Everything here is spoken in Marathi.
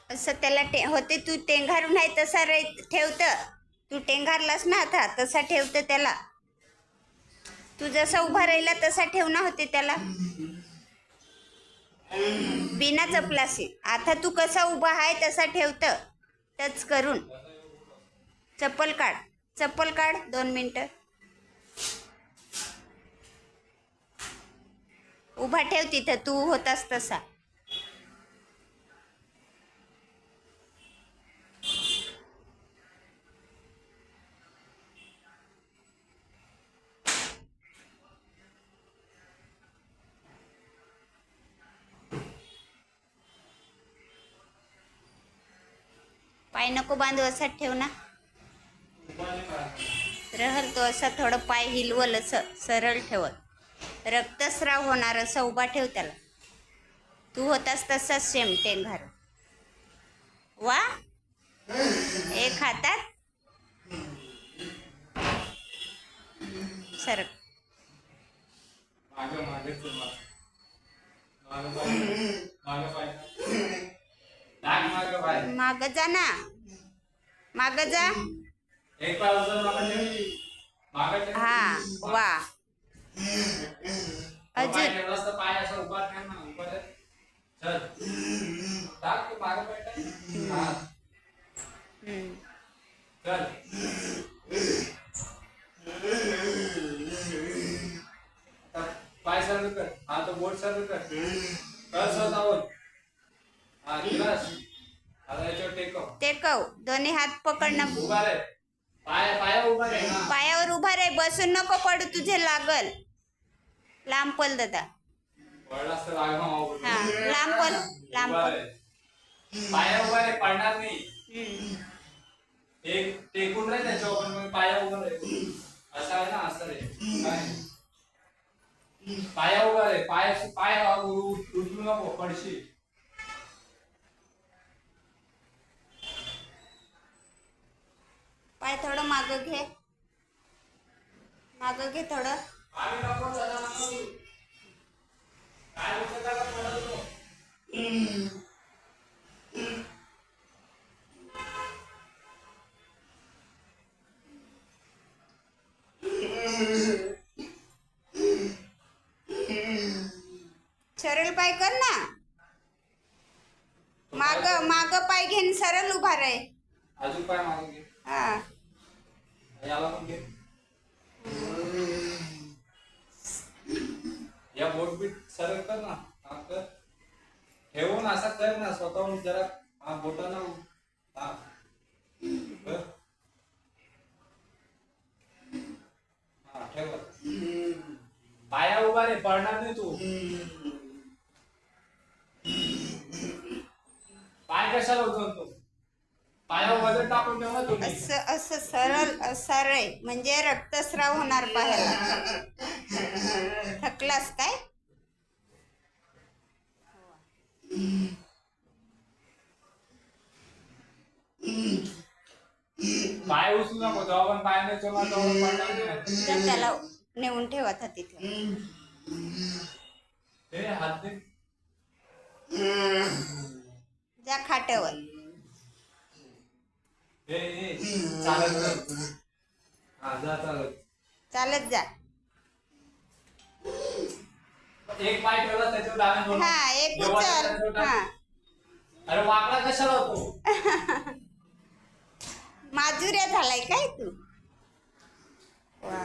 असं त्याला होते. तू टेंघारून नाही तसा ठेवत. तू टेंघारलास ना आता तसा ठेवतं त्याला. तू जसा उभा राहिला तसा ठेवणं होते त्याला बिना चपलाशी. आता तू कसा उभा आहे तसा ठेवतं टच करून. चप्पल काढ, चप्पल काढ 2 मिनटं. उभा ठेव तिथं तू होतास तसा. पाय नको बांधू, असा ठेव ना. रहल तो असा थोडं पाय हिलवल असं सरळ ठेवत. रक्तस्राव होणार असं उभा ठेव त्याला. तू होतास तसाच सेम टेंघार. वा, एक हातात सरक. माग जा ना, माग जा. हा, वा. अजून पाय सर्व कर. हा तो बोट सर्व कर. कर स्वतःवर. हा दिलास. आता याच्यावर टेकव. टेकव. दोन्ही हात पकडणं. उभा रे. पायावर उभा रे. पायावर उभा रे. बसून नको पडू, तुझे लागल. लांब पल दादा. पडलास तर लागणार. हा, लांब पल, लांब पल. पाया उभा रे, पडणार नाही. टेकून रे त्याच्यावर, पण पाया उभा रे. असं आहे ना, असं रे. काय पाया उभा रे. पाय उचलू नको, पडशील. पाय थोडं मागं घे, मागं घे थोडं. सरळ पाय कर ना. माग माग पाय घेऊन सरळ उभा रे. अजून पाय मागे घे. हा, याला पण घे. या बोट बीट सरळ कर ना. हा कर. ठेवून असा कर ना स्वतःहून जरा. हा बोटाला. हा कर. हा ठेव. पाया उभा रे, पडणार नाही तू. पाय कशाला उचलतो? पायावर वजन टाकून ठेव ना तुम्ही. असं असं सरळ असा रे, म्हणजे रक्तस्राव होणार पायाला. थकलास काय? पाय उचलू नको. जेव्हा पण पाय नाही तेव्हा पडणार नाही. तर त्याला नेऊन ठेव आता तिथे. हे हात दे. जा खाट्यावर. हे चालत जा. हा जा चालत. चालत जा. एक पाय ठेवला त्याच्यावर डाव्या दोन. हा, एक उचल. हा, अरे वाकडा कशाला होतो? माजुऱ्या झालाय काय तू? वा.